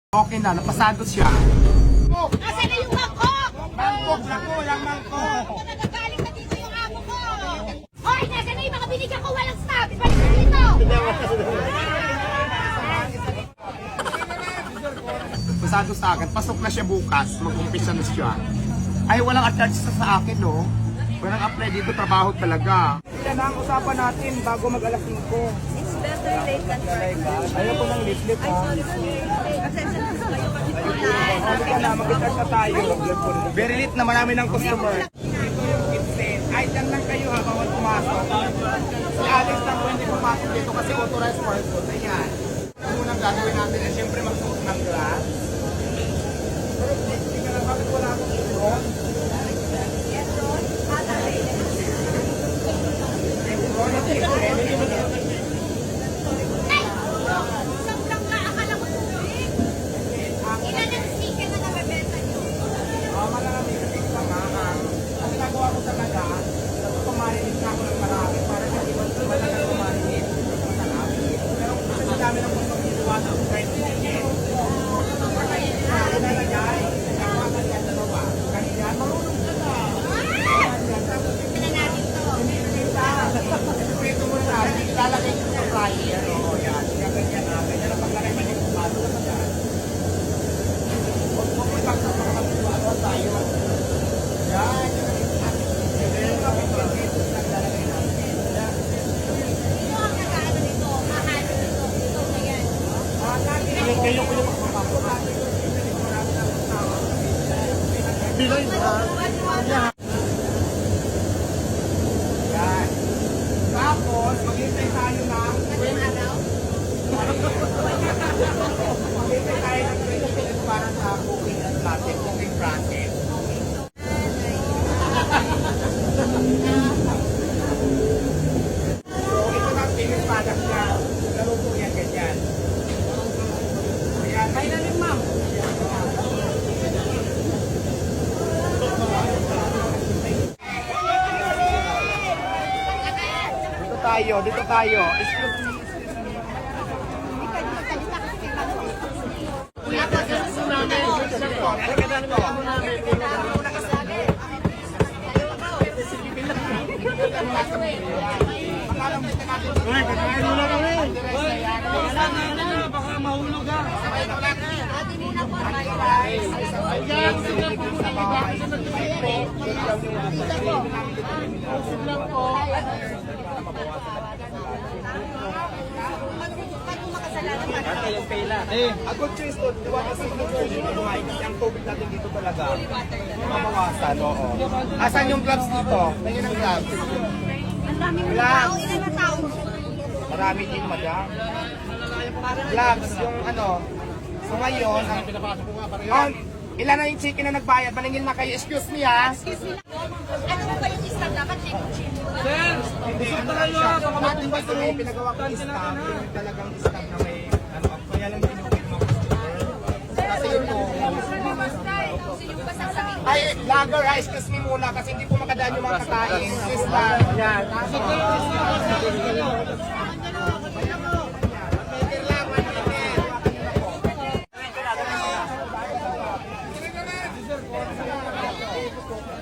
Okay na, napasado siya. Asa na yung mangkok? Mangkok na ko, yung mangkok. Ako nagagaling na dito yung amo ko. Hoy, nasa na yung mga binigyan ko walang stop? Ibalik mo dito. Pasado sa akin, pasok na siya bukas, mag-umpisa na siya. Ay, walang attach sa akin, no? Walang apply dito, trabaho talaga. Yan ang usapan natin bago mag-alas 5. It's better late than sorry. Ayaw ko ng lip-lip, ha? Pasensya na kayo kasi Halika na, mag-attach na tayo. Very late na marami ng customer. Ito yung kitsen. Ay, dyan lang kayo ha, bawal pumasok. Si Alex lang pwede pumasok dito kasi authorized for food. Ayan. Ang unang gagawin natin ay siyempre magsuot ng glass. Pero hindi ka na, bakit wala akong apron? Apron at kitchen. sobrang maakala ko tubig. Ilan ang sticker na nababenta nyo? Marami kasi sa mga. Ang ginagawa ko talaga, pumarinit na ako ng marami para sa ibang talaga pumarinit. Masarap. Pero kasi madami ng mga maghihiwasan ng friend niya. Ilalagay. Ako ang kanya dalawa. Kanina, marunong ka na. Ano natin to? Ito mo na. Ilalagay ko sa fryer. O yan. Ganyan na. Ganyan na paglagay man yung pumasok ka dyan. Huwag mo ipagsak mga maghihiwasan tayo. Yan. Sino ang nag-ano nito? Mahal nito. Ito na yan. Kayo ko yung magpapasok natin. Bilay ba? Yan. Tapos, maghintay tayo ng Araw? maghintay tayo ng 20 minutes para sa cooking and bracket, cooking bracket. So, ito na ang finished product niya. Naluto yan, ganyan. Ayan. Kaya na rin, ma'am. Dito tayo. Excuse me. Baka mahulog ha. A good choice to, di ba kasi ang tubig natin dito talaga. Mabawasan, oo. Asan yung gloves dito? Tingin ang gloves. Ang daming tao. Ilan na tao? Marami din, madam. Gloves, yung ano. So ngayon, ilan na yung chicken na nagbayad? Maningil na kayo. Excuse me, ha? Ano ba yung isang dapat check? Sir, busog na kayo ha. Baka Dati matumba kasi may pinagawa ko staff, yung talagang staff na may, ano, kaya lang din yung mga customer. Kasi yun po. Ay, lager, excuse me muna kasi hindi po makadaan yung mga kakain. Sister, yan.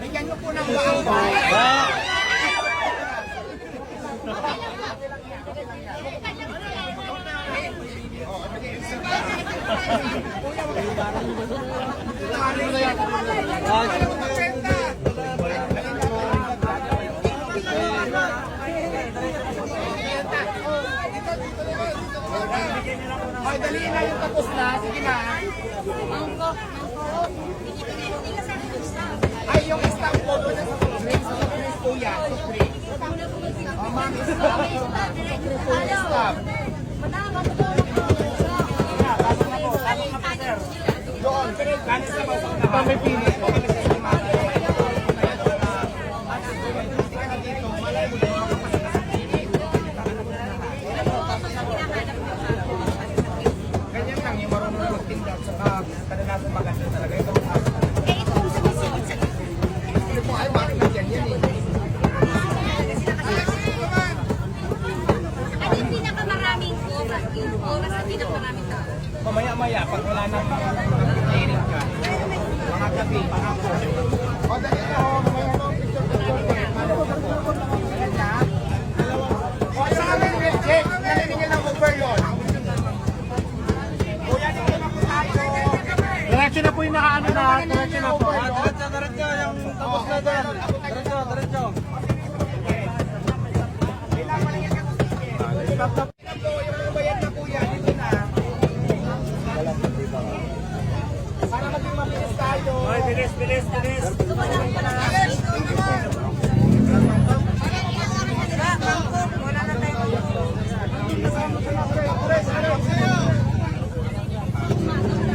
Bigyan nyo po ng baaway. Ay, dali na yung tapos na. Sige na. Ay, yung isang po doon sa soft drinks. Soft drinks po yan. Soft drinks. Oh, ma'am, stop. Stop. Doon. Kanin sa bawang na. May pinis. Ganyan lang yung marunong magtinda at saka kadalasan maganda talaga. Ito ang Eh, ito kung sumisikot sa Hindi po ay bakit nandiyan yan eh. Ano yung pinakamaraming oras? Yung oras na pinakamaraming tao? Mamaya-maya, pag wala nang Mainit ka. Mga gabi, pangako. O, dali na ho. May ano, picture. Ayan na. O, sa amin, reject. Naniningil ng overload. Kuya, dito na po tayo. Diretso na po yung nakaano na. Diretso na po. Diretso. Yung tapos na doon. Diretso. Yung bayad na kuya, dito na. Para maging mabilis tayo. Ay, bilis.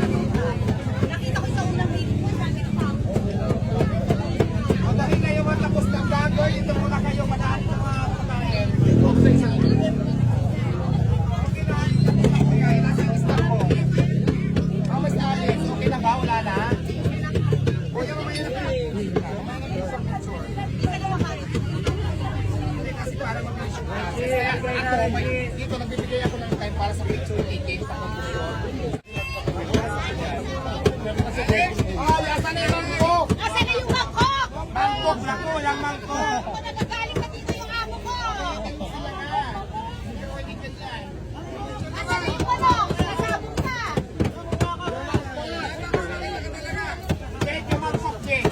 Nakita ko sa unang video, sabi ko pa. O dahil kayo matapos ng vlogger, dito muna kayo madaan sa mga pagkain. Okay na. Okay, nasa yung stock ko. Oh, Miss Alex, okay na ba? Wala na? Kuya, mamaya na kayo. Hindi kasi para mag-picture na. Kaya ako, dito nagbibigay ako ng time para sa picture taking sa conclusion. Oh, yasan na yung mangkok! Asan na yung mangkok? Mangkok na ko, walang mangkok! Ako nagagaling na dito yung amo ko. Asan na yung manok? Nasabog na. Check yung mangkok, check!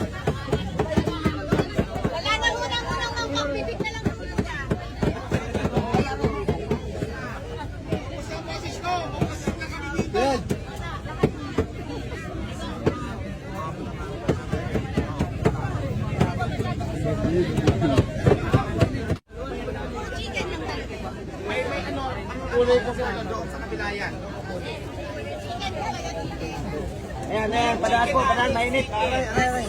Wala na unang mangkok, bibig na lang po siya. Chicken lang talaga. May ano, ang kulay kasi ano doon sa kabila yan. Chicken talaga, chicken. Ayan, padaan po, mainit. Aray.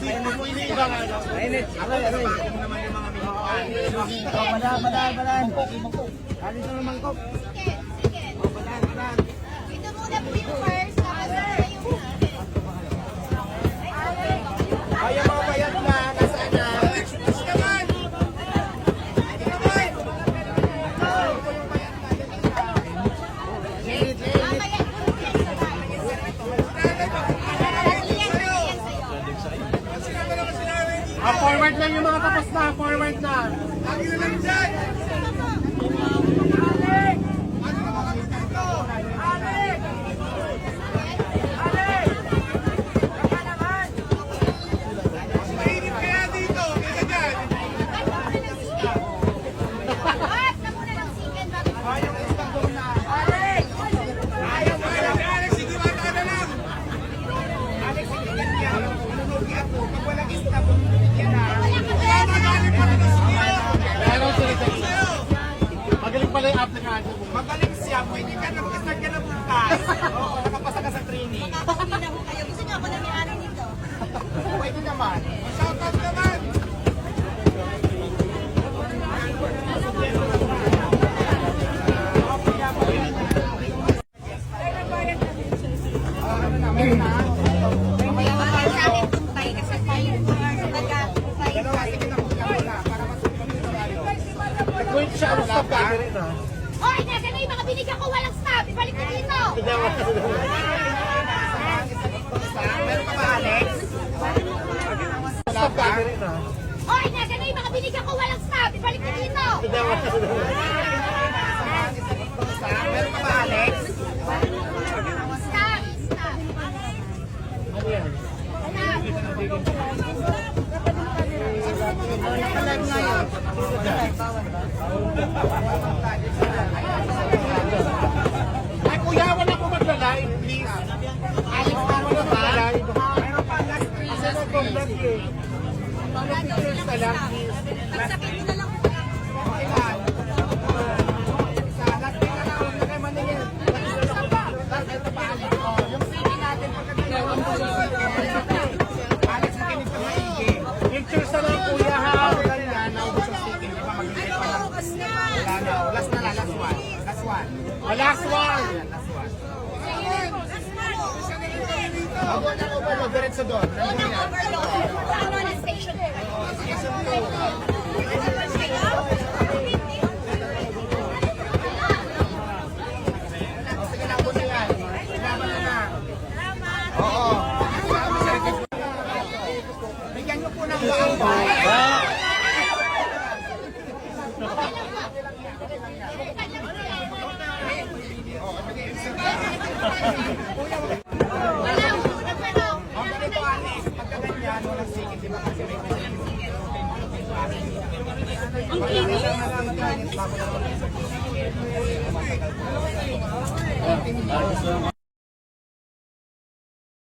Mainit. Aray. Yung naman yung mga minuan. Padaan. Alis na naman ko. Chicken. Ito muna po yung first, tapos na yung Ay, yung mga bayad na, nasaan na? mamaya. Forward lang yung mga tapos na. Forward na. Lagi na lang dyan! Mainit kaya dito, kaya dyan! Ayaw ko sa doon na. Ayaw mo lang. Alex, hindi ba tayo na lang? Alex, hindi yan yan. Nanunugi ako. Pag walang istab, yan na. Magaling pa rin siya. Magaling pala yung applicant. Magaling siya. Pwede ka na mag-start ka na bukas. Oo, nakapasa ka sa training. Pwede naman. Shoutout naman. Ano na, meron na. Dalawa, sige na, kuya, wala. Para masusunod yung horario. Nag-wait siya. Ano stop ka? Hoy, nasa na yung mga binigyan ko walang stop. Ibalik ko dito. Meron ka ba, Alex? Wala Stop pa? ka? Hoy, nasa na yung mga binigyan ko walang stop. Ibalik ko dito. Meron ka ba, Alex? Stop. Ano yan? Ay, kuya, wala po magla-live, please. Alex, wala magla-live. Meron pa, last three. Kasi nag-vlog eh. Paano pictures na lang, please? Pagsakit mo na lang. Okay lang. Isa, last three na lang. Huwag na kayo maningil. Isa pa. Ito pa, Alex. Oh, yung CD natin pagkakita. Alex, makinig ka maigi. Pictures na lang, kuya, ha? Dahil yan, naubos yung CD. Di ba maghintay pa lang? Wala na. Last na lang, last one. Last one. Oh, last one. Ayan, last one. Huwag na overload. Diretso doon. Nandun yan. Ano na station? Sige na po na yan. Laban na na. Oo. Bigyan nyo po ng baang. Wala, una pa lang. Ang ganito, Alex, pagkaganyan, walang sikit, di ba? Kasi may Ang kinis. Ang kinis.